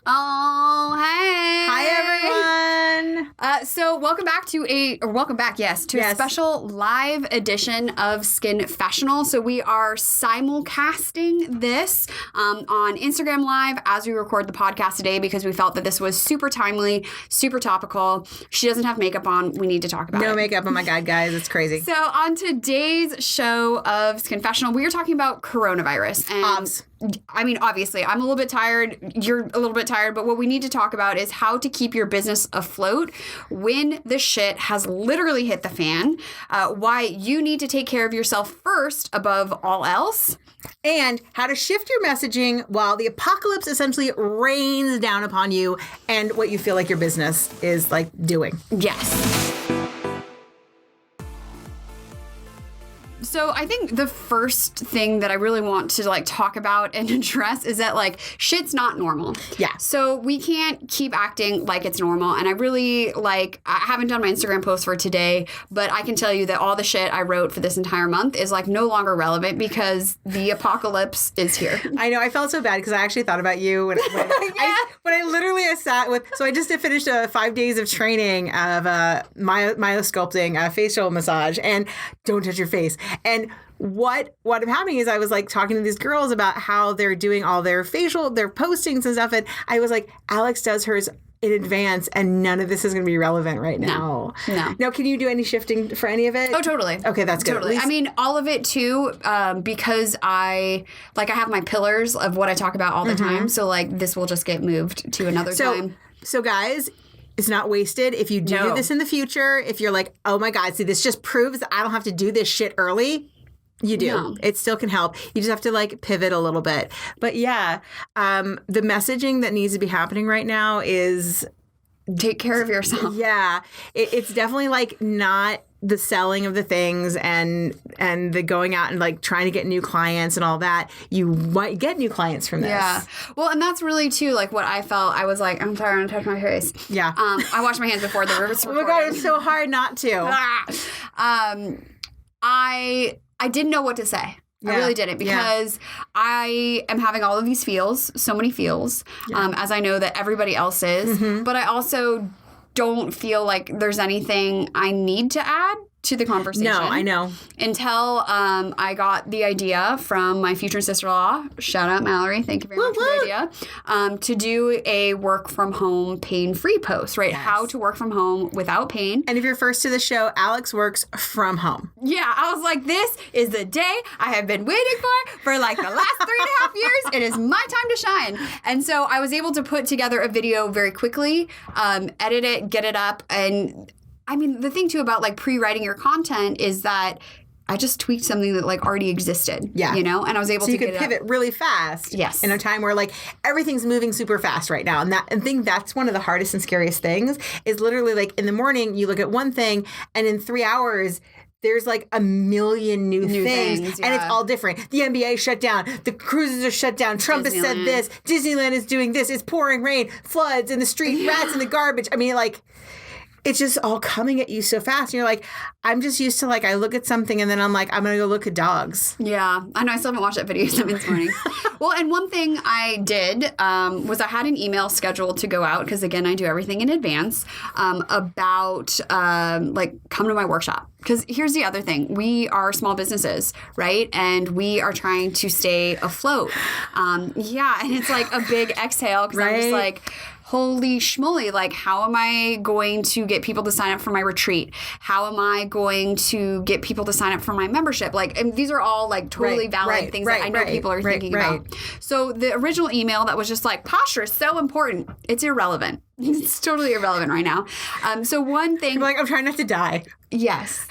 Oh, hey. Hi, everyone. So welcome back to a special live edition of Skinfessional. So we are simulcasting this on Instagram Live as we record the podcast today because we felt that this was super timely, super topical. She doesn't have makeup on. We need to talk about it. No makeup. Oh, my God, guys. It's crazy. So on today's show of Skinfessional, we are talking about coronavirus. And I mean, obviously, I'm a little bit tired. You're a little bit tired. But what we need to talk about is how to keep your business afloat when the shit has literally hit the fan, why you need to take care of yourself first above all else, and how to shift your messaging while the apocalypse essentially rains down upon you and what you feel like your business is like doing. Yes. So I think the first thing that I really want to like talk about and address is that like shit's not normal. Yeah. So we can't keep acting like it's normal. And I really I haven't done my Instagram post for today, but I can tell you that all the shit I wrote for this entire month is like no longer relevant because the apocalypse is here. I know. I felt so bad because I actually thought about you when I literally sat with. So I just finished 5 days of training of myosculpting, facial massage, and don't touch your face. And what I'm having is I was like talking to these girls about how they're doing all their postings and stuff. And I was like, Alex does hers in advance and none of this is going to be relevant right now. No. Now, can you do any shifting for any of it? Oh, totally. Okay, that's good. Totally. I mean, all of it too, because I have my pillars of what I talk about all the time. So like this will just get moved to another time. So guys, it's not wasted. If you do this in the future, if you're like, oh my God, see, this just proves that I don't have to do this shit early. You do. No. It still can help. You just have to like pivot a little bit. But yeah, the messaging that needs to be happening right now is take care of yourself. Yeah. It's definitely like not the selling of the things and the going out and like trying to get new clients and all that. You might get new clients from this. Yeah. Well, and that's really too like what I felt. I was like, I'm sorry, I'm gonna touch my face. Yeah. I washed my hands before the reverse recording. Oh my God, it's so hard not to. I didn't know what to say. Yeah. I really didn't because I am having all of these feels, so many feels, as I know that everybody else is. Mm-hmm. But I also don't feel like there's anything I need to add to the conversation. No, I know. Until I got the idea from my future sister-in-law, shout out Mallory, thank you very much for the idea, to do a work from home pain-free post, right? Yes. How to work from home without pain. And if you're first to the show, Alex works from home. Yeah, I was like, this is the day I have been waiting for like the last 3.5 years. It is my time to shine. And so I was able to put together a video very quickly, edit it, get it up, and I mean, the thing, too, about, like, pre-writing your content is that I just tweaked something that, like, already existed. Yeah. You know? And I was able to get it So you could pivot really fast. Yes. In a time where, like, everything's moving super fast right now. And I think that's one of the hardest and scariest things is literally, like, in the morning, you look at one thing, and in 3 hours, there's like a million new things and it's all different. The NBA shut down. The cruises are shut down. Trump has said this. Disneyland is doing this. It's pouring rain. Floods in the street. Rats in the garbage. I mean, like, it's just all coming at you so fast. And you're like, I'm just used to like, I look at something and then I'm like, I'm going to go look at dogs. Yeah. I know. I still haven't watched that video this morning. Well, and one thing I did was I had an email scheduled to go out because, again, I do everything in advance about like come to my workshop. Because here's the other thing. We are small businesses, right? And we are trying to stay afloat. Yeah. And it's like a big exhale because I'm just like, holy schmoly, like how am I going to get people to sign up for my retreat? How am I going to get people to sign up for my membership? Like, and these are all like totally valid things that I know people are thinking about. So the original email that was just like, posture is so important. It's irrelevant. It's totally irrelevant right now. So one thing... Like, I'm trying not to die. Yes.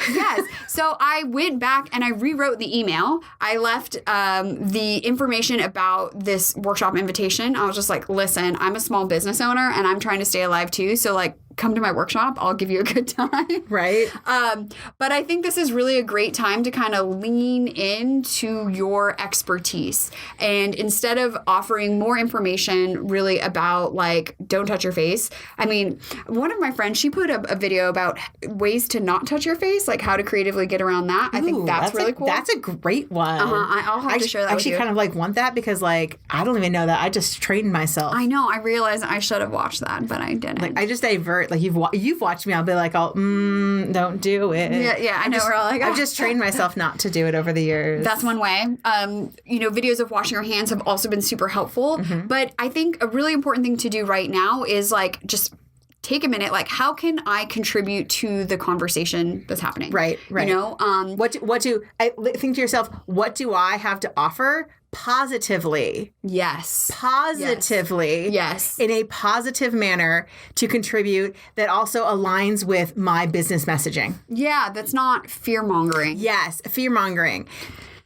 So I went back and I rewrote the email. I left the information about this workshop invitation. I was just like, listen, I'm a small business owner and I'm trying to stay alive too. So like, come to my workshop. I'll give you a good time. Right. But I think this is really a great time to kind of lean into your expertise. And instead of offering more information really about like, don't touch your face. I mean, one of my friends, she put a video about ways to not touch your face, like how to creatively get around that. I think that's really cool. That's a great one. I'll have to share that with you. I actually kind of like want that because like, I don't even know that. I just trained myself. I know. I realized I should have watched that, but I didn't. Like I just divert. Like you've watched me. I'll be like, don't do it. Yeah. I know. We're all like, I've just trained myself not to do it over the years. That's one way. Videos of washing your hands have also been super helpful. Mm-hmm. But I think a really important thing to do right now is like just take a minute. Like, how can I contribute to the conversation that's happening? Right. You know, think to yourself, what do I have to offer? Positively. Yes. Positively. Yes. In a positive manner to contribute that also aligns with my business messaging. Yeah, that's not fear-mongering. Yes, fear-mongering.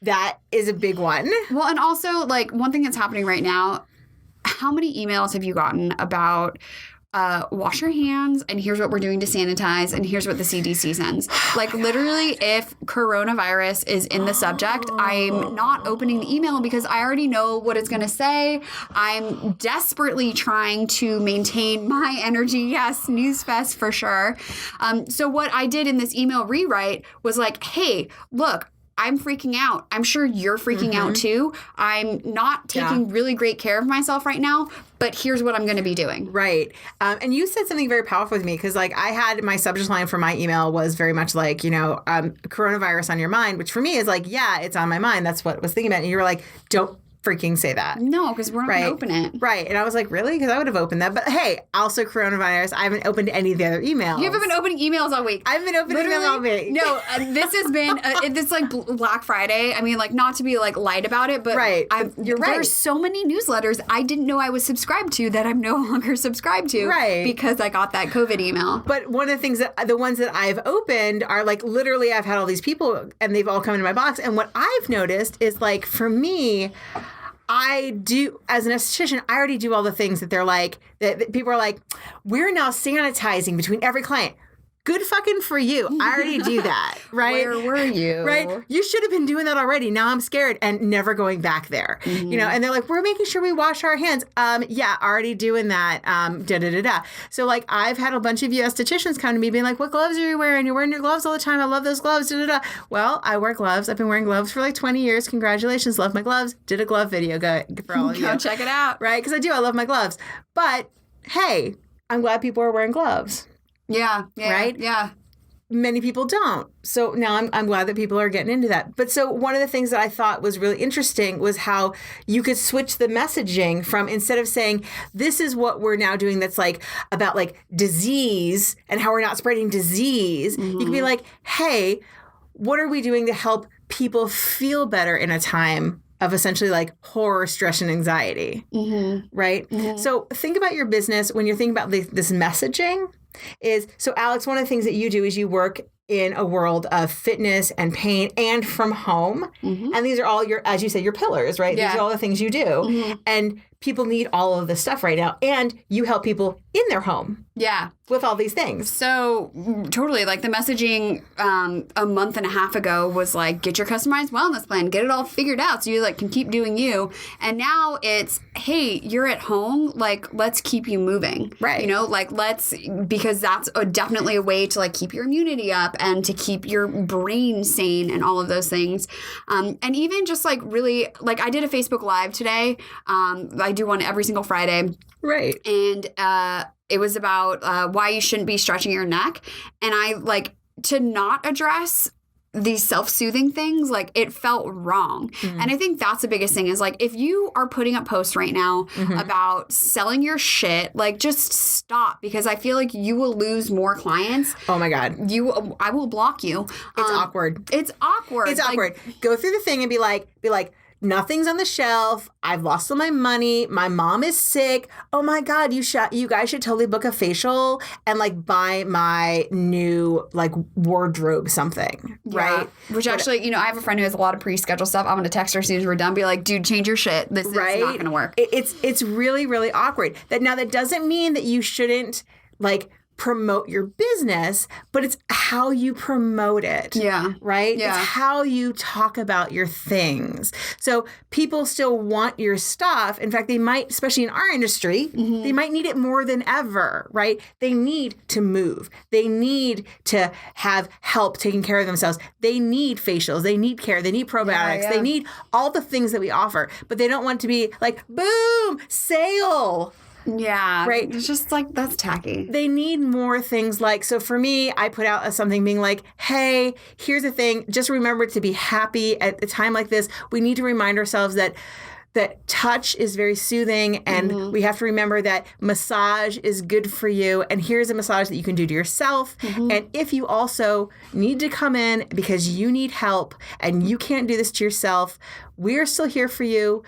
That is a big one. Well, and also, like, one thing that's happening right now, how many emails have you gotten about wash your hands, and here's what we're doing to sanitize, and here's what the CDC sends. Like, literally, if coronavirus is in the subject, I'm not opening the email because I already know what it's going to say. I'm desperately trying to maintain my energy. Yes, Newsfest for sure. So what I did in this email rewrite was like, hey, look, I'm freaking out. I'm sure you're freaking out too. I'm not taking really great care of myself right now, but here's what I'm going to be doing. Right. And you said something very powerful with me because like I had my subject line for my email was very much like, coronavirus on your mind, which for me is like, yeah, it's on my mind. That's what I was thinking about. And you were like, don't freaking say that. No, because we're not going to open it. Right. And I was like, really? Because I would have opened that. But hey, also coronavirus, I haven't opened any of the other emails. You haven't been opening emails all week. I've been opening emails all week. No, this has been, this like Black Friday. I mean, like, not to be like light about it, but you're right. There's so many newsletters I didn't know I was subscribed to that I'm no longer subscribed to. Right. Because I got that COVID email. But one of the things the ones that I've opened are like, literally I've had all these people and they've all come into my box. And what I've noticed is like, for me, I do, as an esthetician, I already do all the things that they're like, that people are like, we're now sanitizing between every client. Good fucking for you. I already do that, right? Where were you? Right? You should have been doing that already. Now I'm scared and never going back there. Mm-hmm. And they're like, we're making sure we wash our hands. Yeah, already doing that. So like I've had a bunch of you estheticians come to me being like, what gloves are you wearing? You're wearing your gloves all the time. I love those gloves. Well, I wear gloves. I've been wearing gloves for like 20 years. Congratulations. Love my gloves. Did a glove video. Go for all of you. Go check it out. Right? Because I do. I love my gloves. But hey, I'm glad people are wearing gloves. Yeah. Right? Yeah. Many people don't. So now I'm glad that people are getting into that. But so one of the things that I thought was really interesting was how you could switch the messaging from, instead of saying, this is what we're now doing that's like about like disease and how we're not spreading disease. You could be like, hey, what are we doing to help people feel better in a time of essentially like horror, stress, and anxiety, right? So think about your business when you're thinking about this messaging. So Alex, one of the things that you do is you work in a world of fitness and pain and from home. And these are all as you say, your pillars, right? Yeah. These are all the things you do. And people need all of this stuff right now. And you help people in their home. Yeah. With all these things. So totally, like the messaging a month and a half ago was like, get your customized wellness plan, get it all figured out so you like can keep doing you. And now it's, hey, you're at home, like let's keep you moving. Right. Like because that's definitely a way to like keep your immunity up and to keep your brain sane and all of those things. And even just like really, like I did a Facebook Live today. I do one every single Friday. Right. And it was about why you shouldn't be stretching your neck. And I like to not address these self-soothing things, like it felt wrong. And I think that's the biggest thing is like, if you are putting up posts right now about selling your shit, like just stop, because I feel like you will lose more clients. Oh my God. I will block you. It's awkward. It's awkward. It's awkward. Go through the thing and be like, nothing's on the shelf. I've lost all my money. My mom is sick. Oh my God, you guys should totally book a facial and like buy my new like wardrobe something, right? Which actually, I have a friend who has a lot of pre-scheduled stuff. I'm going to text her as soon as we're done, be like, dude, change your shit. This is not going to work. It's really, really awkward. That doesn't mean that you shouldn't like promote your business, but it's how you promote it. Yeah. Right? Yeah. It's how you talk about your things. So people still want your stuff. In fact, they might, especially in our industry, they might need it more than ever, right? They need to move. They need to have help taking care of themselves. They need facials. They need care. They need probiotics. Yeah. They need all the things that we offer, but they don't want to be like, boom, sale. Yeah. Right. It's just like, that's tacky. They need more things like, so for me, I put out something being like, hey, here's the thing. Just remember to be happy at a time like this. We need to remind ourselves that touch is very soothing, and we have to remember that massage is good for you. And here's a massage that you can do to yourself. And if you also need to come in because you need help and you can't do this to yourself, we're still here for you.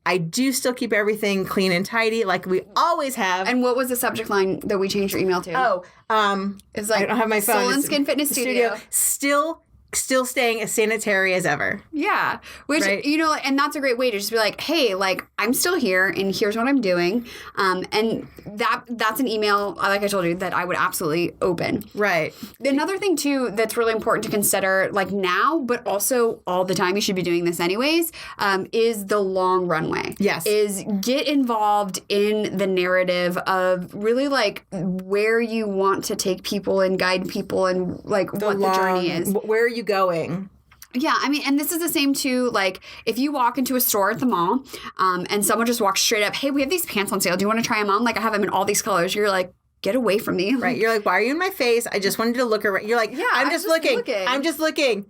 I do still keep everything clean and tidy like we always have. And what was the subject line that we changed your email to? It's like, I don't have my phone. Soul and Skin Fitness Studio. Still staying as sanitary as ever. Yeah. Which, Right. and that's a great way to just be like, hey, like, I'm still here and here's what I'm doing. And that's an email, like I told you, that I would absolutely open. Right. Another thing, too, that's really important to consider, like now, but also all the time, you should be doing this anyways, is the long runway. Yes. Is get involved in the narrative of really like where you want to take people and guide people and like what the journey is. Where are you going? Yeah, I mean, and this is the same too, like, if you walk into a store at the mall and someone just walks straight up, hey, we have these pants on sale. Do you want to try them on? Like, I have them in all these colors. You're like, get away from me. Right. You're like, why are you in my face? I just wanted to look around. You're like, yeah, I'm just looking. I'm just looking.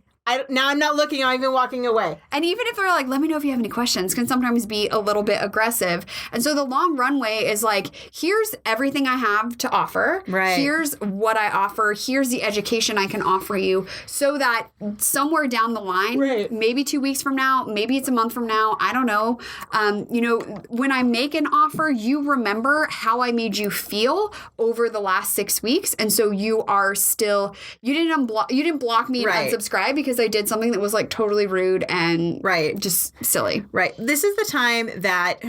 Now I'm not looking. I'm even walking away. And even if they're like, let me know if you have any questions, can sometimes be a little bit aggressive. And so the long runway is like, here's everything I have to offer. Right. Here's what I offer. Here's the education I can offer you, so that somewhere down the line, right. maybe 2 weeks from now, maybe it's a month from now, I don't know. When I make an offer, you remember how I made you feel over the last 6 weeks. And so you are still, you didn't block me and right. unsubscribe because I did something that was like totally rude and right. just silly. Right. This is the time that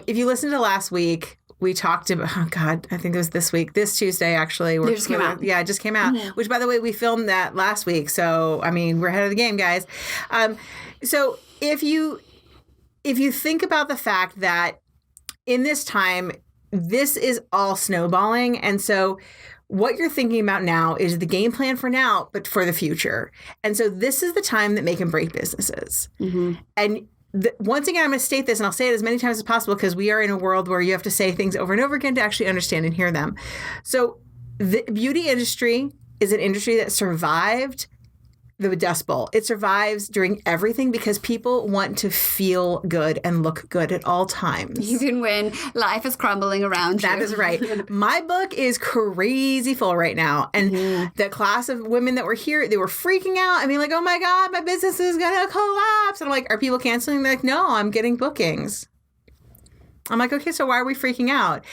if you listened to last week, we talked about, oh God, I think it was this week, this Tuesday actually. It just came out. Yeah, it just came out, which by the way, we filmed that last week. So, I mean, we're ahead of the game, guys. So if you think about the fact that in this time, this is all snowballing. And so what you're thinking about now is the game plan for now, but for the future. And so this is the time that make and break businesses. And once again, I'm going to state this, and I'll say it as many times as possible because we are in a world where you have to say things over and over again to actually understand and hear them. So the beauty industry is an industry that survived the Dust Bowl. It survives during everything because people want to feel good and look good at all times. Even when life is crumbling around you. That is right. My book is crazy full right now. And the class of women that were here, they were freaking out. I mean, like, oh my God, my business is going to collapse. And I'm like, are people canceling? They're like, no, I'm getting bookings. I'm like, okay, so why are we freaking out?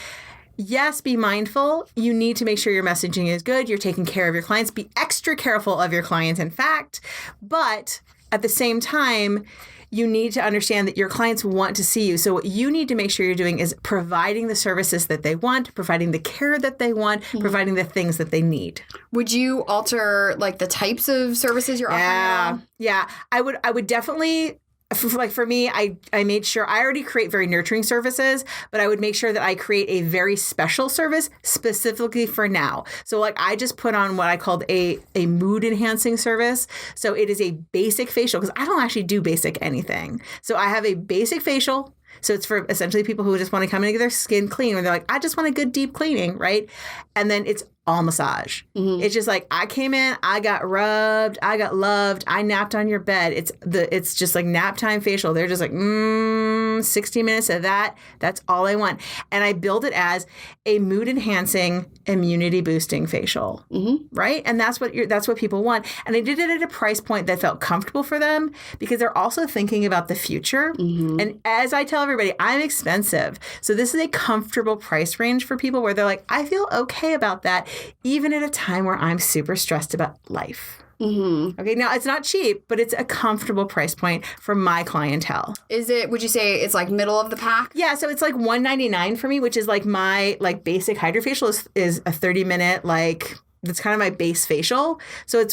Yes, be mindful. You need to make sure your messaging is good. You're taking care of your clients. Be extra careful of your clients, in fact. But at the same time, you need to understand that your clients want to see you. So what you need to make sure you're doing is providing the services that they want, providing the care that they want, providing the things that they need. Would you alter like the types of services you're offering? Yeah. I would definitely. For me, I made sure I already create very nurturing services, but I would make sure that I create a very special service specifically for now. So like I just put on what I called a mood enhancing service. So it is a basic facial because I don't actually do basic anything. So I have a basic facial. So it's for essentially people who just want to come in and get their skin clean, or they're like, I just want a good deep cleaning, right? And then it's all massage. It's just like I came in, I got rubbed, I got loved, I napped on your bed. It's just like nap time facial. They're just like 60 minutes of that. That's all I want. And I build it as a mood enhancing, immunity boosting facial, right? And that's what people want. And I did it at a price point that felt comfortable for them because they're also thinking about the future. And as I tell everybody, I'm expensive. So this is a comfortable price range for people where they're like, I feel okay about that, even at a time where I'm super stressed about life. Mm-hmm. Okay, now it's not cheap, but it's a comfortable price point for my clientele. Would you say it's like middle of the pack? Yeah, so it's like $199 for me, which is like my like basic hydrofacial is a 30-minute, like that's kind of my base facial. So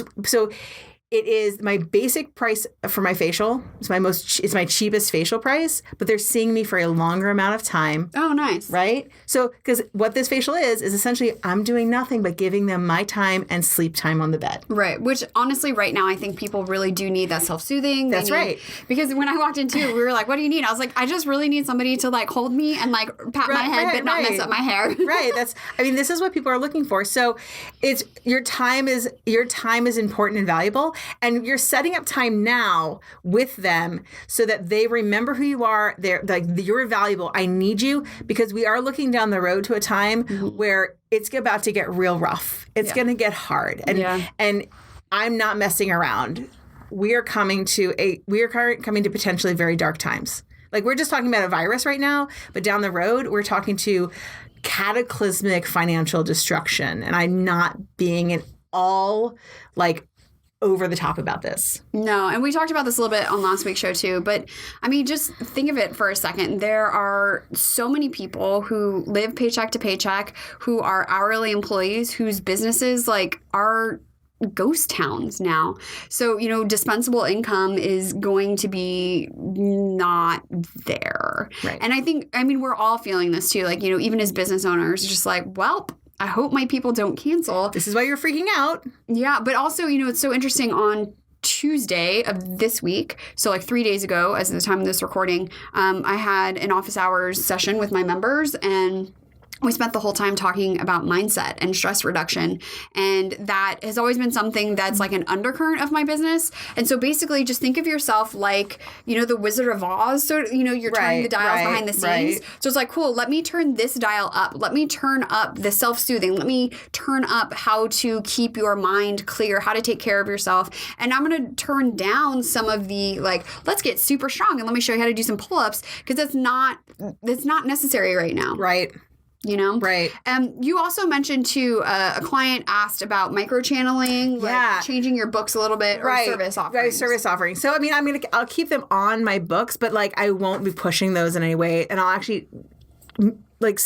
it is my basic price for my facial. It's my cheapest facial price, but they're seeing me for a longer amount of time. Oh, nice. Right? So, because what this facial is essentially I'm doing nothing but giving them my time and sleep time on the bed. Right. Which honestly, right now, I think people really do need that self-soothing. That's right. Because when I walked in too, we were like, what do you need? I was like, I just really need somebody to like hold me and like pat my head, but not mess up my hair. Right. This is what people are looking for. So it's your time is important and valuable. And you're setting up time now with them so that they remember who you are. They're like, you're valuable. I need you, because we are looking down the road to a time where it's about to get real rough. It's going to get hard. And I'm not messing around. We are coming to potentially very dark times. Like, we're just talking about a virus right now, but down the road, we're talking to cataclysmic financial destruction. And I'm not being at all like over the top about this. No, and we talked about this a little bit on last week's show too, but I mean, just think of it for a second. There are so many people who live paycheck to paycheck, who are hourly employees, whose businesses like are ghost towns now. So, dispensable income is going to be not there. Right. And I mean, we're all feeling this too. Like, even as business owners, just like, well, I hope my people don't cancel. This is why you're freaking out. Yeah, but also, it's so interesting on Tuesday of this week, so like 3 days ago, as of the time of this recording, I had an office hours session with my members, and we spent the whole time talking about mindset and stress reduction. And that has always been something that's like an undercurrent of my business. And so basically just think of yourself like, the Wizard of Oz. So, you're turning the dials behind the scenes. Right. So it's like, cool, let me turn this dial up. Let me turn up the self-soothing. Let me turn up how to keep your mind clear, how to take care of yourself. And I'm going to turn down some of the like, let's get super strong and let me show you how to do some pull-ups, because that's not necessary right now. Right. Right. You also mentioned too, a client asked about micro-channeling, like changing your books a little bit, or service offerings. Right, service offerings. So, I mean, I'll keep them on my books, but like I won't be pushing those in any way. And I'll actually like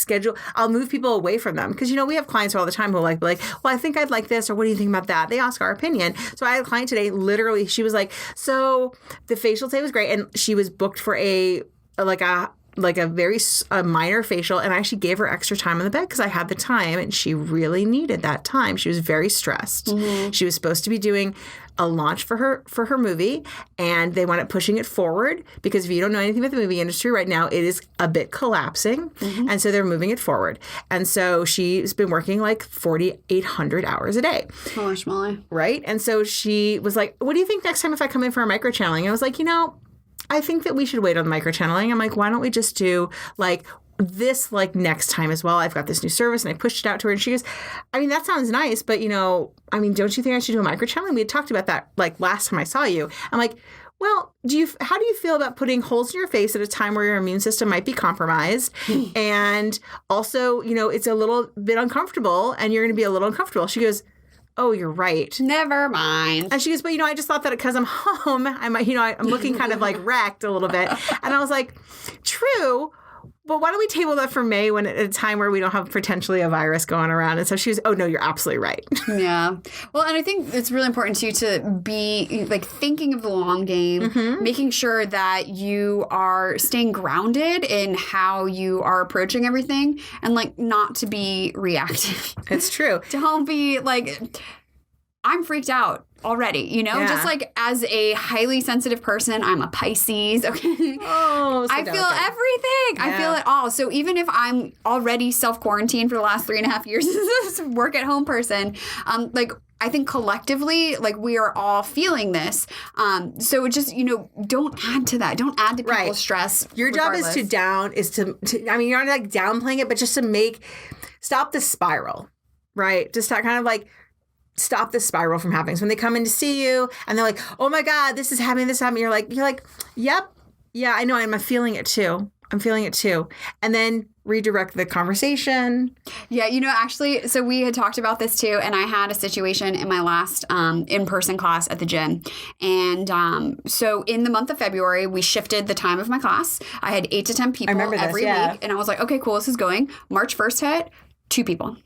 I'll move people away from them. Because, we have clients all the time who are like, well, I think I'd like this, or what do you think about that? They ask our opinion. So I had a client today, literally, she was like, so the facial today was great. And she was booked for a very minor facial, and I actually gave her extra time on the bed because I had the time, and she really needed that time. She was very stressed. Mm-hmm. She was supposed to be doing a launch for her movie, and they wound up pushing it forward because if you don't know anything about the movie industry right now, it is a bit collapsing, and so they're moving it forward. And so she's been working like 4,800 hours a day. Holy schmoly. Right? And so she was like, what do you think next time if I come in for a micro-channeling? I was like, I think that we should wait on the micro-channeling. I'm like, why don't we just do like this like next time as well? I've got this new service, and I pushed it out to her, and she goes, I mean, that sounds nice, but don't you think I should do a micro-channeling? We had talked about that like last time I saw you. I'm like, well, how do you feel about putting holes in your face at a time where your immune system might be compromised? And also, it's a little bit uncomfortable, and you're going to be a little uncomfortable. She goes, oh, you're right. Never mind. And she goes, but I just thought that because I'm home, I'm looking kind of like wrecked a little bit. And I was like, true, but why don't we table that for May when at a time where we don't have potentially a virus going around? And so she was, oh no, you're absolutely right. Yeah. Well, and I think it's really important too to be like thinking of the long game, making sure that you are staying grounded in how you are approaching everything, and like not to be reactive. It's true. Don't be like, I'm freaked out already, just like as a highly sensitive person, I'm a Pisces, okay? Oh, so I feel everything. Yeah. I feel it all. So even if I'm already self-quarantined for the last 3.5 years as a work-at-home person, I think collectively, like we are all feeling this. So just, don't add to that. Don't add to people's stress. Your regardless. job is to you're not like downplaying it, but just to stop the spiral, right? Just to kind of like stop the spiral from happening. So when they come in to see you and they're like, oh my God, this is happening, you're like, yep. Yeah, I know. I'm feeling it too. I'm feeling it too. And then redirect the conversation. Yeah, actually, so we had talked about this too, and I had a situation in my last in-person class at the gym. And so in the month of February, we shifted the time of my class. I had 8 to 10 people every week. And I was like, okay, cool, this is going. March 1st hit, 2 people.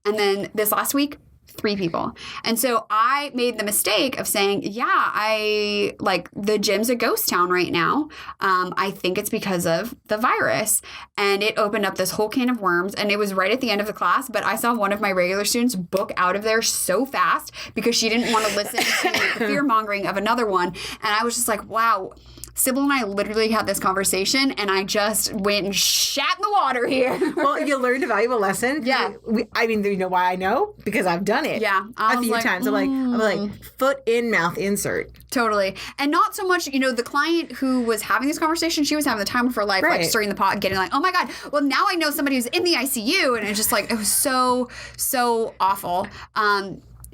And then this last week, 3 people. And so I made the mistake of saying, the gym's a ghost town right now. I think it's because of the virus. And it opened up this whole can of worms. And it was right at the end of the class. But I saw one of my regular students book out of there so fast because she didn't want to listen to the fear mongering of another one. And I was just like, wow. Sybil and I literally had this conversation, and I just went and shat in the water here. Well, you learned a valuable lesson. Yeah. You know why I know? Because I've done it. Yeah. A few times. I'm like, foot in, mouth insert. Totally. And not so much, the client who was having this conversation, she was having the time of her life, like stirring the pot and getting like, oh my God, well, now I know somebody who's in the ICU. And it's just like, it was so, so awful.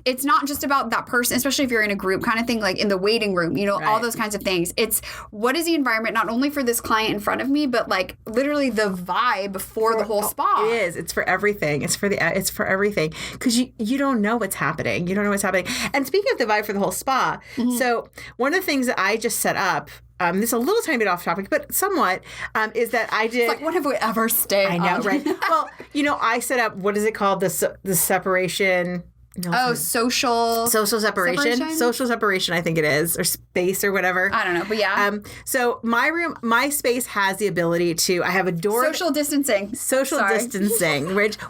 It's not just about that person, especially if you're in a group kind of thing, like in the waiting room, all those kinds of things. It's what is the environment, not only for this client in front of me, but like literally the vibe for the whole spa. It is. It's for everything. It's for everything. Because you don't know what's happening. You don't know what's happening. And speaking of the vibe for the whole spa, so one of the things that I just set up, this is a little tiny bit off topic, but somewhat, is that I did... It's like, when have we ever stayed I know, right? Well, I set up, what is it called? The separation... social separation. Social separation, I think it is, or space or whatever. I don't know, but yeah. So my space has the ability to, I have a door. Social distancing,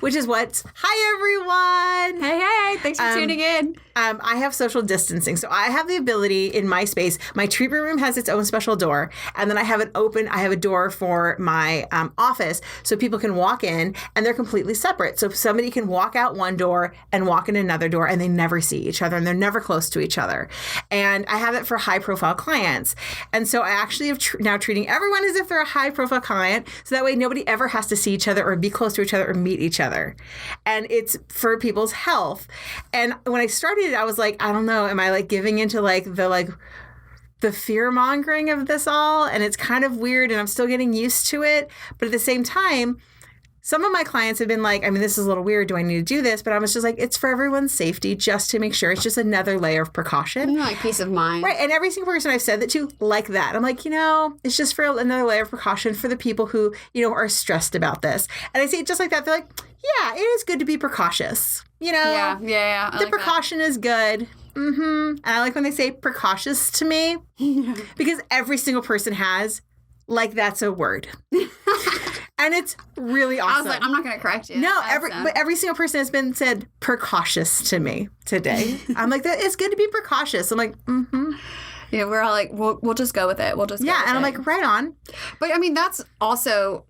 which is what, hi everyone. Hey, thanks for tuning in. I have social distancing. So I have the ability in my space, my treatment room has its own special door. And then I have a door for my office so people can walk in and they're completely separate. So somebody can walk out one door and walk in another door and they never see each other and they're never close to each other. And I have it for high profile clients. And so I actually have now treating everyone as if they're a high profile client. So that way nobody ever has to see each other or be close to each other or meet each other. And it's for people's health. And when I started it, I was like, I don't know, am I like giving into the fear mongering of this all? And it's kind of weird and I'm still getting used to it. But at the same time, some of my clients have been like, this is a little weird. Do I need to do this? But I was just like, it's for everyone's safety, just to make sure. It's just another layer of precaution. Like peace of mind. Right. And every single person I've said that to, like that. I'm like, it's just for another layer of precaution for the people who, are stressed about this. And I say it just like that. They're like, yeah, it is good to be precautious. Yeah. The like precaution is good. And I like when they say precautious to me because every single person has, like, that's a word. And it's really awesome. I was like, I'm not going to correct you. No, every single person has been said precautious to me today. I'm like, it's good to be precautious. I'm like, we're all like, we'll just go with it. We'll just go with and I'm like, right on. But that's also...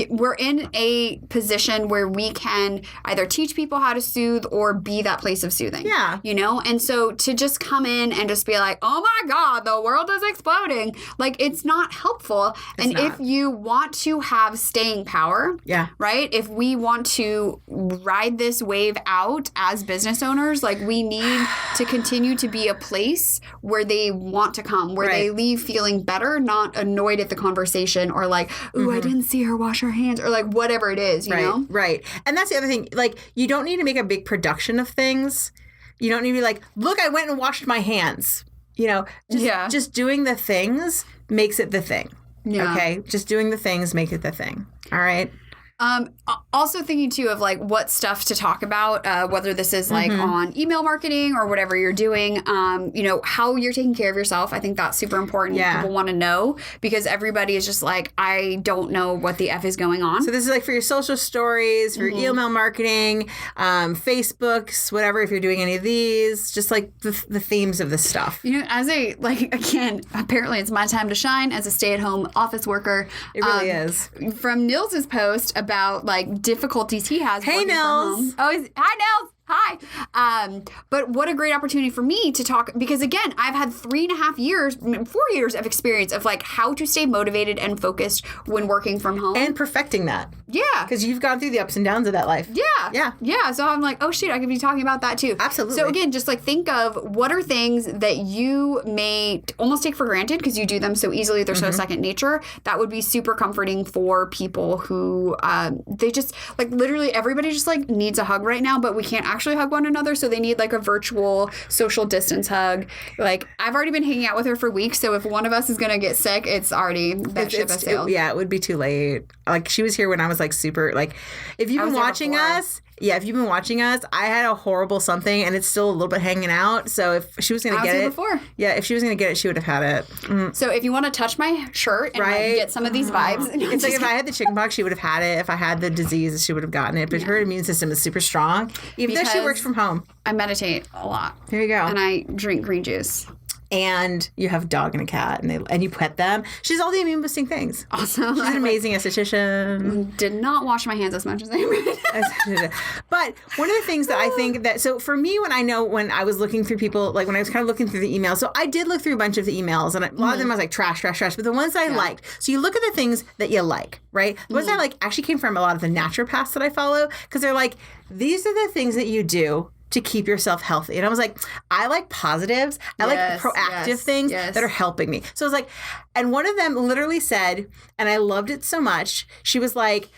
we're in a position where we can either teach people how to soothe or be that place of soothing. Yeah. And so to just come in and just be like, oh my God, the world is exploding. Like, it's not helpful. If you want to have staying power, right? If we want to ride this wave out as business owners, like, we need to continue to be a place where they want to come, where they leave feeling better, not annoyed at the conversation or like, ooh, I didn't see her wash her hands or like whatever it is, you know? Right. And that's the other thing. Like, you don't need to make a big production of things. You don't need to be like, look, I went and washed my hands. Just doing the things makes it the thing. Yeah. Okay? Just doing the things makes it the thing. All right? Also thinking too of like what stuff to talk about, whether this is like on email marketing or whatever you're doing, how you're taking care of yourself. I think that's super important. Yeah. People want to know because everybody is just like, I don't know what the F is going on. So this is like for your social stories, for your email marketing, Facebooks, whatever, if you're doing any of these, just like the themes of this stuff. As again, apparently it's my time to shine as a stay-at-home office worker. It really is. From Nils's post about like difficulties he has. Hey, Nils. Hi, Nils. Hi. But what a great opportunity for me to talk, because again, I've had 3.5 years, 4 years of experience of like how to stay motivated and focused when working from home. And perfecting that. Yeah. Because you've gone through the ups and downs of that life. Yeah. So I'm like, oh shit, I could be talking about that too. Absolutely. So again, just like think of what are things that you may almost take for granted because you do them so easily, they're so second nature. That would be super comforting for people who they just like literally everybody just like needs a hug right now, but we can't actually hug one another, so they need like a virtual social distance hug. Like I've already been hanging out with her for weeks, so if one of us is gonna get sick, it's already that ship has sailed. It would be too late. Like she was here when I was like super like if you've been watching us. Yeah, if you've been watching us, I had a horrible something, and it's still a little bit hanging out. So if she was going to get it, if she was going to get it, she would have had it. Mm. So if you want to touch my shirt and like, get some of these vibes, it's like if I had the chickenpox, she would have had it. If I had the disease, she would have gotten it. But her immune system is super strong, even though she works from home. I meditate a lot. There you go. And I drink green juice. And you have a dog and a cat, and you pet them. She's all the immune boosting things. Awesome. She's an amazing esthetician. Did not wash my hands as much as I would. But one of the things that I think that, so for me, when I was looking through people, like when I was kind of looking through the emails, so I did look through a bunch of the emails, and a lot of them I was like trash. But the ones that I liked, so you look at the things that you like, right? The ones I like actually came from a lot of the naturopaths that I follow, because they're like, these are the things that you do to keep yourself healthy. And I was like, I like positives. I like proactive things that are helping me. So I was like, and one of them literally said, and I loved it so much, she was like,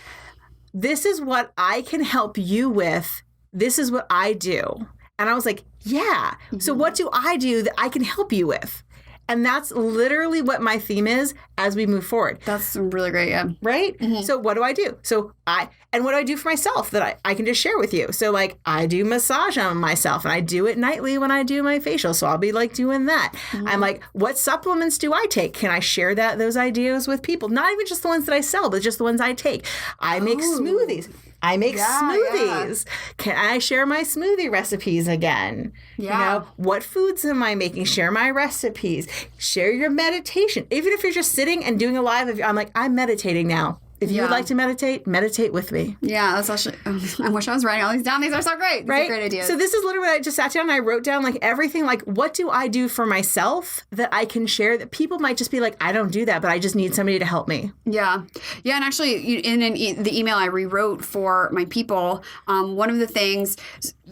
this is what I can help you with. This is what I do. And I was like, yeah. So what do I do that I can help you with? And that's literally what my theme is as we move forward. That's really great, yeah. Right? Mm-hmm. So what do I do? And what do I do for myself that I can just share with you? So like I do massage on myself, and I do it nightly when I do my facial. So I'll be like doing that. Mm-hmm. I'm like, what supplements do I take? Can I share those ideas with people? Not even just the ones that I sell, but just the ones I take. I make smoothies. I make smoothies. Yeah. Can I share my smoothie recipes again? Yeah. You know, what foods am I making? Share my recipes. Share your meditation. Even if you're just sitting and doing a live, I'm like, I'm meditating now. If you would like to meditate with me. Yeah, that's actually, I wish I was writing all these down. These are so great. These are great ideas. So this is literally what I just sat down and I wrote down like everything, like what do I do for myself that I can share that people might just be like, I don't do that, but I just need somebody to help me. Yeah. Yeah, and actually in the email I rewrote for my people, one of the things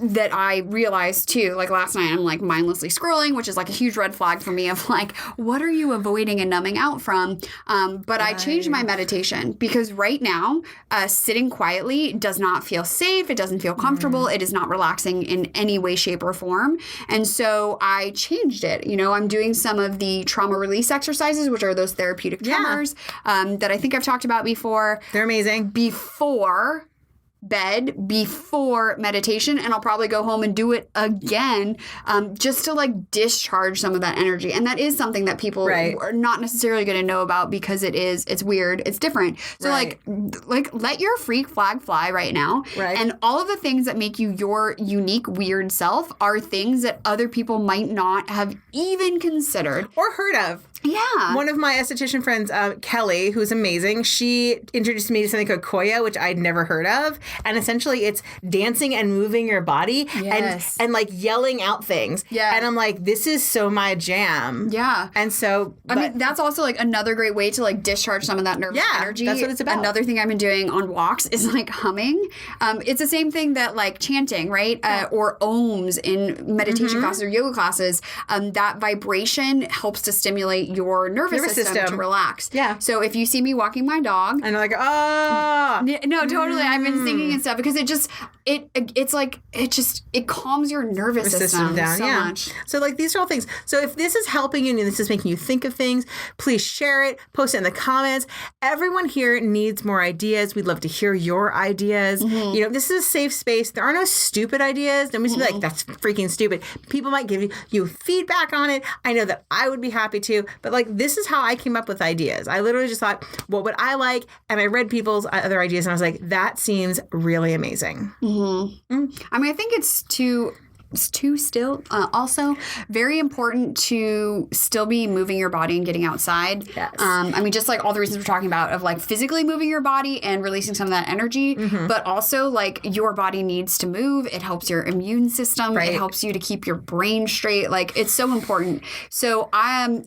that I realized too, like last night, I'm like mindlessly scrolling, which is like a huge red flag for me of like, what are you avoiding and numbing out from? But I changed my meditation because right now, sitting quietly does not feel safe. It doesn't feel comfortable. It is not relaxing in any way, shape, or form. And so I changed it. You know, I'm doing some of the trauma release exercises, which are those therapeutic tremors that I think I've talked about before. They're amazing. Before bed, before meditation, and I'll probably go home and do it again just to like discharge some of that energy. And that is something that people are not necessarily going to know about because it's weird, it's different. So like let your freak flag fly right now. Right. And all of the things that make you your unique weird self are things that other people might not have even considered or heard of. Yeah. One of my esthetician friends, Kelly, who's amazing, she introduced me to something called Koya, which I'd never heard of. And essentially it's dancing and moving your body and like yelling out things. Yeah. And I'm like, this is so my jam. Yeah. And so... I mean, that's also like another great way to like discharge some of that nervous energy. That's what it's about. Another thing I've been doing on walks is like humming. It's the same thing that like chanting, right? Or ohms in meditation classes or yoga classes. That vibration helps to stimulate your nervous system to relax. Yeah. So if you see me walking my dog, and I'm like, oh, no, totally. I've been singing and stuff because it calms your nervous system down so much. So like these are all things. So if this is helping you and this is making you think of things, please share it, post it in the comments. Everyone here needs more ideas. We'd love to hear your ideas. You know, this is a safe space. There are no stupid ideas. Nobody's gonna be like, that's freaking stupid. People might give you feedback on it. I know that I would be happy to. But like, this is how I came up with ideas. I literally just thought, what would I like? And I read people's other ideas and I was like, that seems really amazing. I mean, I think it's also very important to still be moving your body and getting outside. Yes. I mean, just like all the reasons we're talking about of like physically moving your body and releasing some of that energy, but also like your body needs to move. It helps your immune system. Right. It helps you to keep your brain straight. Like it's so important. So I'm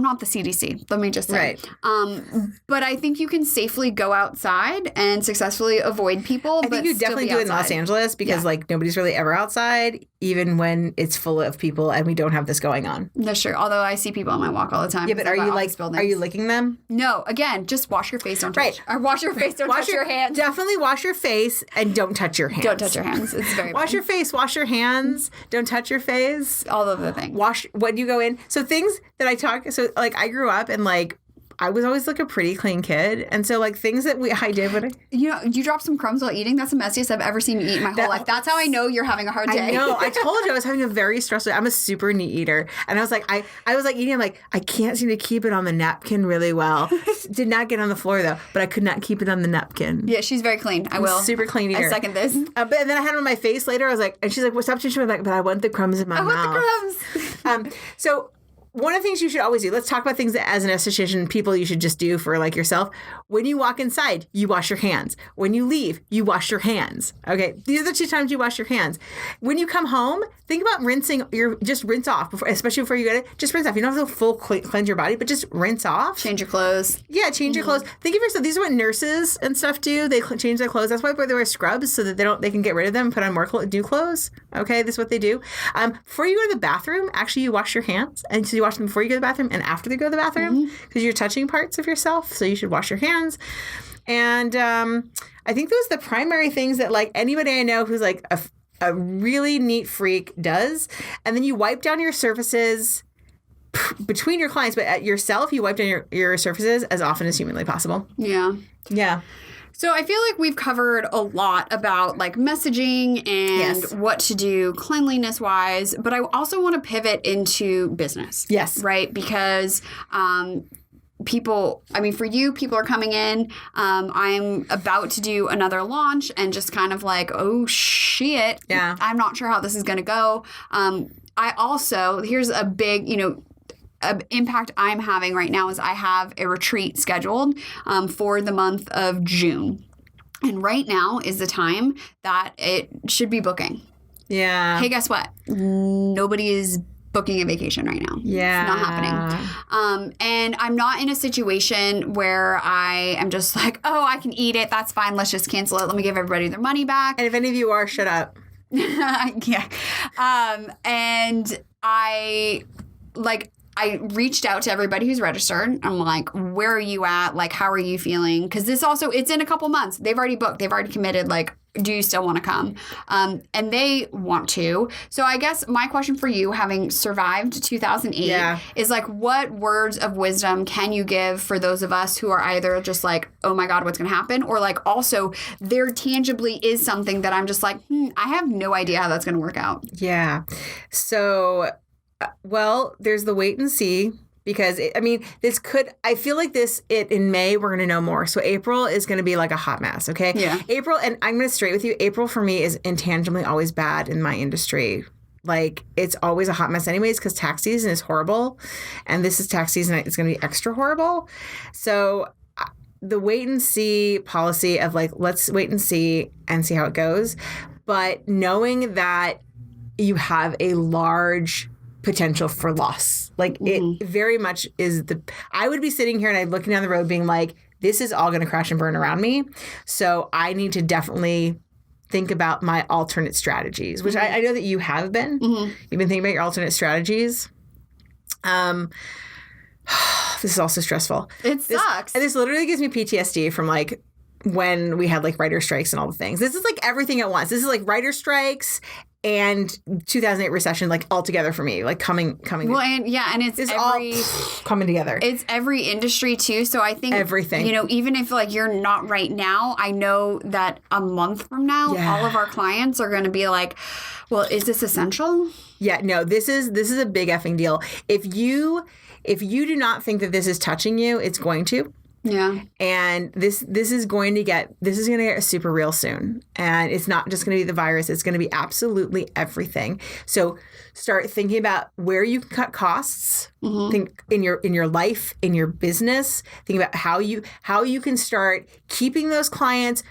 not the CDC, let me just say. Right. But I think you can safely go outside and successfully avoid people. I think you definitely do it in Los Angeles because like nobody's really ever outside, even when it's full of people and we don't have this going on. That's true. Although I see people on my walk all the time. Yeah, but are you licking them? No. Again, just wash your face. Don't touch. Or wash your face. Don't touch your hands. Definitely wash your face and don't touch your hands. Don't touch your hands. It's very Wash your face. Wash your hands. Don't touch your face. All of the things. Wash when you go in. So things that I talk. So like I grew up and like I was always like a pretty clean kid. And so like things that I did when you drop some crumbs while eating. That's the messiest I've ever seen you eat in my whole life. That's how I know you're having a hard day. I know. I told you I was having a very stressful day. I'm a super neat eater. And I was like, I was like eating. I'm like, I can't seem to keep it on the napkin really well. Did not get on the floor though, but I could not keep it on the napkin. Yeah, she's very clean. I will. Super clean eater. I second this. But then I had it on my face later. I was like, and she's like, what's up? She's like, but I want the crumbs in my mouth. I want the crumbs. So one of the things you should always do, let's talk about things that as an esthetician, people you should just do for like yourself. When you walk inside, you wash your hands. When you leave, you wash your hands. Okay. These are the 2 times you wash your hands. When you come home, think about rinsing just rinse off, especially before you go to, just rinse off. You don't have to full cleanse your body, but just rinse off. Change your clothes. Yeah, change your clothes. Think of yourself. These are what nurses and stuff do. They change their clothes. That's why they wear scrubs so that they can get rid of them and put on more new clothes. Okay, this is what they do. Before you go to the bathroom, actually you wash your hands. And so you wash them before you go to the bathroom and after they go to the bathroom because you're touching parts of yourself. So you should wash your hands. And I think those are the primary things that like anybody I know who's like a really neat freak does. And then you wipe down your surfaces between your clients, but at yourself, you wipe down your surfaces as often as humanly possible. Yeah. Yeah. So I feel like we've covered a lot about like messaging and what to do cleanliness wise, but I also want to pivot into business. Yes. Right? Because people are coming in. I'm about to do another launch and just kind of like, oh shit. Yeah. I'm not sure how this is going to go. Here's a big, impact I'm having right now is I have a retreat scheduled for the month of June. And right now is the time that it should be booking. Yeah. Hey, guess what? Nobody is booking a vacation right now. Yeah. It's not happening. And I'm not in a situation where I am just like, oh, I can eat it. That's fine. Let's just cancel it. Let me give everybody their money back. And if any of you are, shut up. Yeah. And I reached out to everybody who's registered. I'm like, where are you at? Like, how are you feeling? Because it's in a couple months. They've already booked. They've already committed. Like, do you still want to come? And they want to. So I guess my question for you, having survived 2008, is like, what words of wisdom can you give for those of us who are either just like, oh my God, what's going to happen? Or like also there tangibly is something that I'm just like, I have no idea how that's going to work out. Yeah. So... well, there's the wait and see because, I feel like in May, we're going to know more. So April is going to be like a hot mess, okay? Yeah. April, and I'm going to straight with you, April for me is intangibly always bad in my industry. Like, it's always a hot mess anyways because tax season is horrible. And this is tax season. It's going to be extra horrible. So the wait and see policy of like, let's wait and see how it goes. But knowing that you have a large potential for loss. Like it very much is I would be sitting here and I'd looking down the road being like, this is all going to crash and burn around me. So I need to definitely think about my alternate strategies, which I know that you have been. You've been thinking about your alternate strategies. This is also stressful. It sucks. And this literally gives me PTSD from like when we had like writer strikes and all the things. This is like everything at once. This is like writer strikes and 2008 recession, like all together for me, like coming. Well, and it's all coming together. It's every industry too. So I think everything. Even if like you're not right now, I know that a month from now, all of our clients are going to be like, well, is this essential? Yeah, no, this is a big effing deal. If you do not think that this is touching you, it's going to. Yeah. And this is going to get super real soon. And it's not just going to be the virus. It's going to be absolutely everything. So start thinking about where you can cut costs. Think in your life, in your business. Think about how you can start keeping those clients.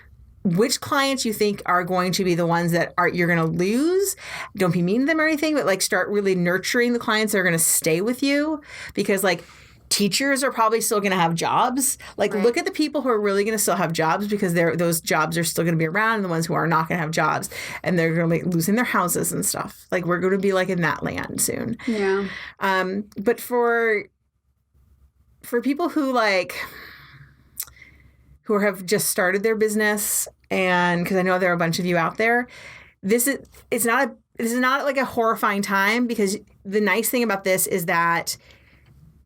Which clients you think are going to be the ones that you're going to lose. Don't be mean to them or anything, but like start really nurturing the clients that are going to stay with you, because like teachers are probably still going to have jobs. Like look at the people who are really going to still have jobs, because those jobs are still going to be around, and the ones who are not going to have jobs and they're going to be losing their houses and stuff. Like we're going to be like in that land soon. Yeah. But for people who have just started their business, and because I know there are a bunch of you out there, this is not like a horrifying time, because the nice thing about this is that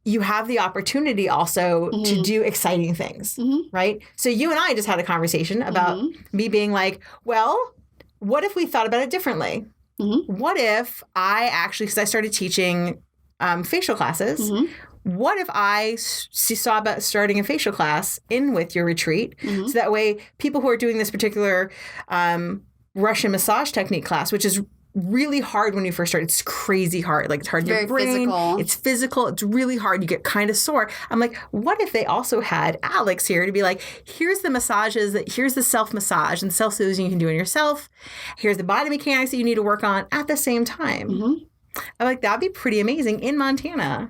you have the opportunity also to do exciting things, right? So you and I just had a conversation about me being like, well, what if we thought about it differently? What if I actually, because I started teaching facial classes, what if I saw about starting a facial class in with your retreat? So that way people who are doing this particular Russian massage technique class, which is really hard when you first start. It's crazy hard. Like it's hard in your brain. Physical. It's physical. It's really hard. You get kind of sore. I'm like, what if they also had Alex here to be like, here's the massages, here's the self-massage and self-soothing you can do on yourself. Here's the body mechanics that you need to work on at the same time. I'm like, that'd be pretty amazing in Montana.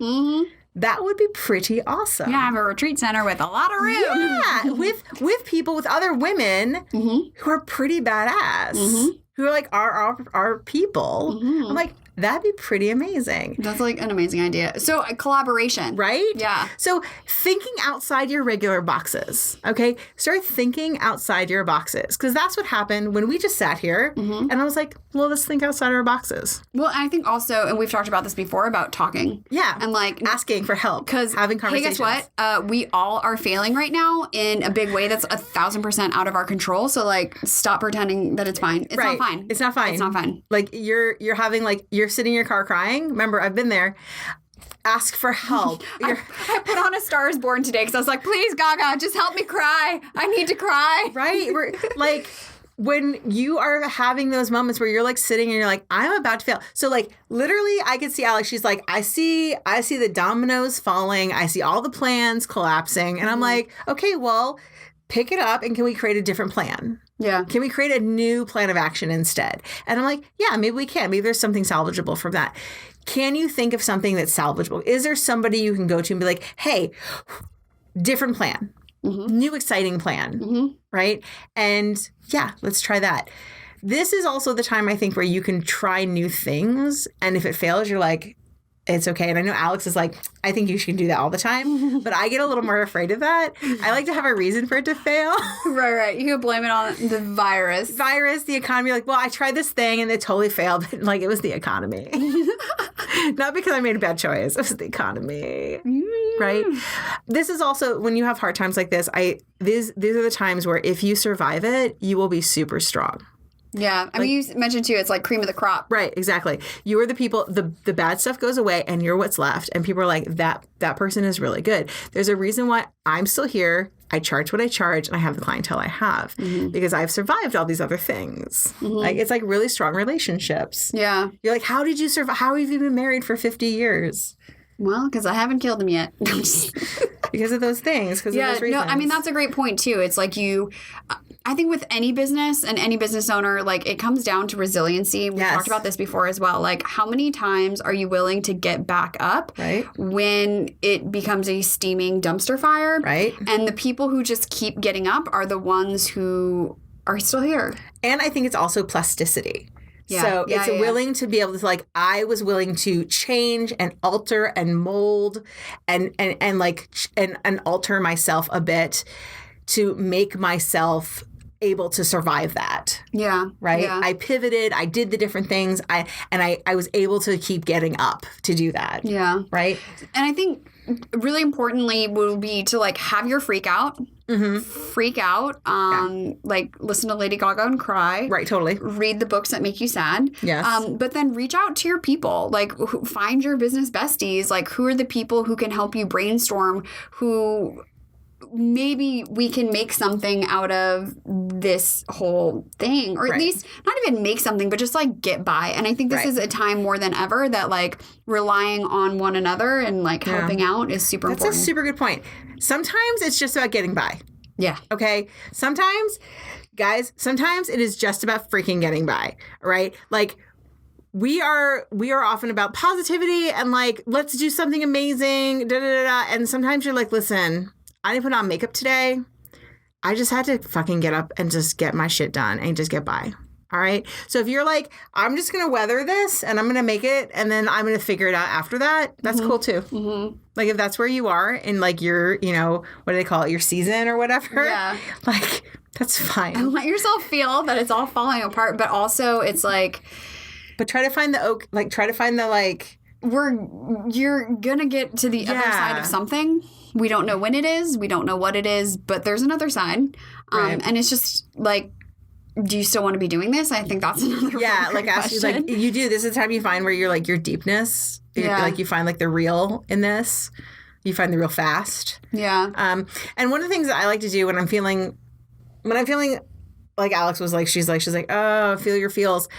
That would be pretty awesome. Yeah, I have a retreat center with a lot of room. Yeah, with people, with other women who are pretty badass, who are like our people. I'm like, that'd be pretty amazing. That's like an amazing idea. So collaboration. Right? Yeah. So thinking outside your regular boxes, okay? Start thinking outside your boxes, because that's what happened when we just sat here and I was like, well, let's think outside our boxes. Well, I think also, and we've talked about this before, about talking. Yeah. And like asking for help. Because having conversations. Hey, guess what? We all are failing right now in a big way that's 1,000% out of our control. So like stop pretending that it's fine. It's not fine. It's not fine. It's not fine. Like you're having like, you're sitting in your car crying. Remember, I've been there. Ask for help. I put on A Star Is Born today because I was like, please, Gaga, just help me cry. I need to cry. Right? We're like, when you are having those moments where you're like sitting and you're like, I'm about to fail. So like literally I could see Alex, she's like, I see the dominoes falling. I see all the plans collapsing. And I'm like, okay, well, pick it up and can we create a different plan? Yeah. Can we create a new plan of action instead? And I'm like, yeah, maybe we can. Maybe there's something salvageable from that. Can you think of something that's salvageable? Is there somebody you can go to and be like, hey, different plan, new exciting plan, right? And yeah, let's try that. This is also the time, I think, where you can try new things. And if it fails, you're like, it's okay. And I know Alex is like, I think you should do that all the time. But I get a little more afraid of that. I like to have a reason for it to fail. Right. You could blame it on the virus. The economy. Like, well, I tried this thing and it totally failed. But like, it was the economy. Not because I made a bad choice. It was the economy. Right? This is also, when you have hard times like this, these are the times where if you survive it, you will be super strong. Yeah. I mean, you mentioned too, it's like cream of the crop. Right. Exactly. You are the people, the bad stuff goes away and you're what's left. And people are like, that person is really good. There's a reason why I'm still here. I charge what I charge and I have the clientele I have because I've survived all these other things. Like it's like really strong relationships. Yeah. You're like, how did you survive? How have you been married for 50 years? Well, because I haven't killed him yet. Because of those things. Because of those reasons. No, I mean, that's a great point too. It's like I think with any business and any business owner, like it comes down to resiliency. We've talked about this before as well. Like how many times are you willing to get back up when it becomes a steaming dumpster fire? Right. And the people who just keep getting up are the ones who are still here. And I think it's also plasticity. Yeah. So it's willing to be able to like, I was willing to change and alter and mold and alter myself a bit to make myself able to survive that. Yeah. Right. Yeah. I pivoted. I did the different things. I was able to keep getting up to do that. Yeah. Right. And I think really importantly will be to like have your freak out. Freak out. Like listen to Lady Gaga and cry. Right. Totally. Read the books that make you sad. Yes. But then reach out to your people. Like find your business besties. Like who are the people who can help you brainstorm, who maybe we can make something out of this whole thing, or at least not even make something, but just like get by. And I think this is a time more than ever that like relying on one another and like helping out is super important. That's a super good point. Sometimes it's just about getting by. Yeah. Okay. Sometimes, guys, it is just about freaking getting by. Right? Like, we are often about positivity and like, let's do something amazing, da da da da. And sometimes you're like, listen, I didn't put on makeup today. I just had to fucking get up and just get my shit done and just get by. All right. So if you're like, I'm just going to weather this and I'm going to make it and then I'm going to figure it out after that, that's cool too. Mm-hmm. Like if that's where you are in like your, you know, what do they call it? Your season or whatever. Yeah. Like that's fine. And let yourself feel that it's all falling apart. But also it's like. But try to find the you're going to get to the other side of something. We don't know when it is. We don't know what it is. But there's another side. And it's just like, do you still want to be doing this? I think that's another like ask you like you do. This is the time you find where you're like your deepness. Like you find like the real in this. You find the real fast. Yeah. And one of the things that I like to do when I'm feeling like Alex was like, she's like, oh, feel your feels.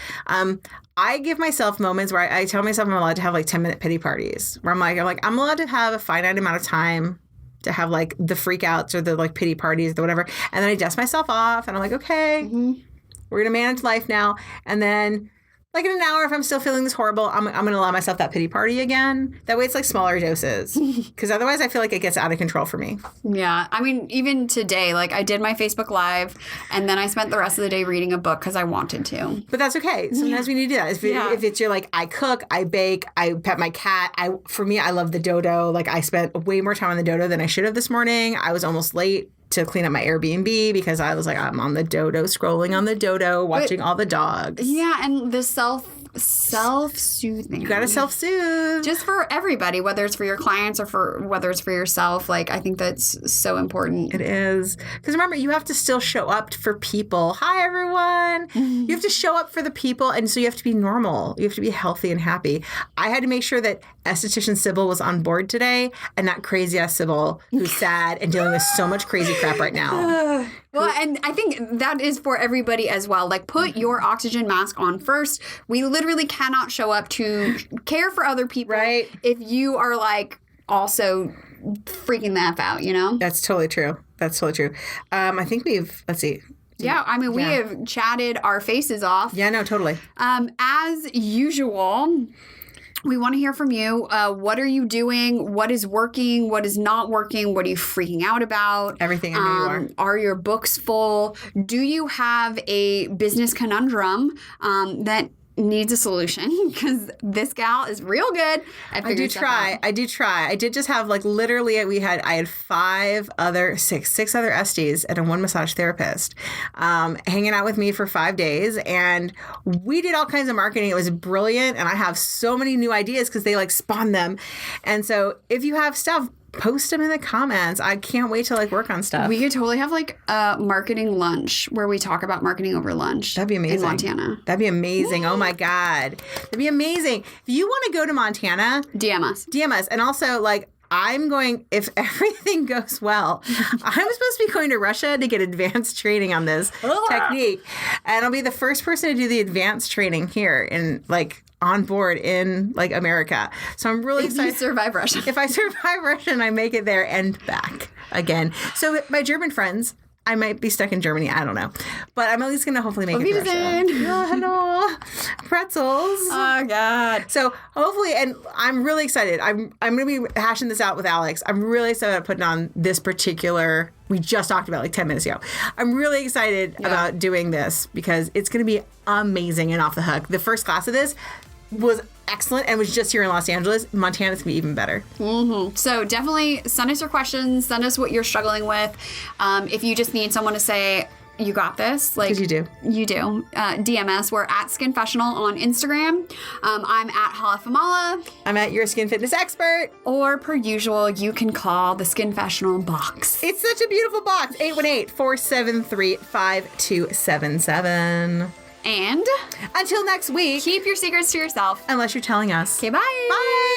I give myself moments where I tell myself I'm allowed to have like 10-minute pity parties where I'm allowed to have a finite amount of time to have like the freakouts or the like pity parties or whatever. And then I dust myself off and I'm like, okay, we're going to manage life now. And then like in an hour, if I'm still feeling this horrible, I'm going to allow myself that pity party again. That way it's like smaller doses. Because otherwise I feel like it gets out of control for me. Yeah. I mean, even today, like I did my Facebook Live and then I spent the rest of the day reading a book because I wanted to. But that's okay. Sometimes we need to do that. If it's you're like, I cook, I bake, I pet my cat. For me, I love the dodo. Like I spent way more time on the dodo than I should have this morning. I was almost late to clean up my Airbnb because I was like, I'm on the dodo, scrolling on the dodo, watching all the dogs. Yeah, and the self-soothing. You gotta self-soothe. Just for everybody, whether it's for your clients or for whether it's for yourself. Like, I think that's so important. It is. Because remember, you have to still show up for people. Hi, everyone. You have to show up for the people, and so you have to be normal. You have to be healthy and happy. I had to make sure that esthetician Sybil was on board today and not crazy-ass Sybil who's sad and dealing with so much crazy crap right now. Well, and I think that is for everybody as well. Like, put your oxygen mask on first. We literally cannot show up to care for other people if you are, like, also freaking the F out, you know? That's totally true. I think let's see. Yeah, I mean, we have chatted our faces off. Yeah, no, totally. As usual, we want to hear from you. What are you doing? What is working? What is not working? What are you freaking out about? Everything I know you are. Are your books full? Do you have a business conundrum that needs a solution? Because this gal is real good at figuring stuff out. I do try. I did just have like literally I had six other Esties and one massage therapist hanging out with me for 5 days, and we did all kinds of marketing. It was brilliant, and I have so many new ideas because they like spawn them. And so if you have stuff, post them in the comments. I can't wait to like work on stuff. We could totally have like a marketing lunch where we talk about marketing over lunch. That'd be amazing. In Montana. That'd be amazing. Oh my God. That'd be amazing. If you want to go to Montana, DM us. And also like, if everything goes well, I'm supposed to be going to Russia to get advanced training on this technique. And I'll be the first person to do the advanced training here in like on board in like America. So I'm really excited. If you survive Russia. If I survive Russia and I make it there and back again. So my German friends, I might be stuck in Germany. I don't know. But I'm at least going to hopefully make it to Russia. Oh, hello. Pretzels. Oh, God. So hopefully, and I'm really excited. I'm going to be hashing this out with Alex. I'm really excited about putting on this particular, we just talked about like 10 minutes ago. I'm really excited about doing this because it's going to be amazing and off the hook. The first class of this was excellent and was just here in Los Angeles. Montana's going to be even better. Mm-hmm. So definitely send us your questions. Send us what you're struggling with. If you just need someone to say, you got this. Like, 'cause you do. You do. DM us. We're at Skinfessional on Instagram. I'm at Halafamala. I'm at Your Skin Fitness Expert. Or per usual, you can call the Skinfessional box. It's such a beautiful box. 818-473-5277. And until next week, keep your secrets to yourself. Unless you're telling us. Okay, bye. Bye.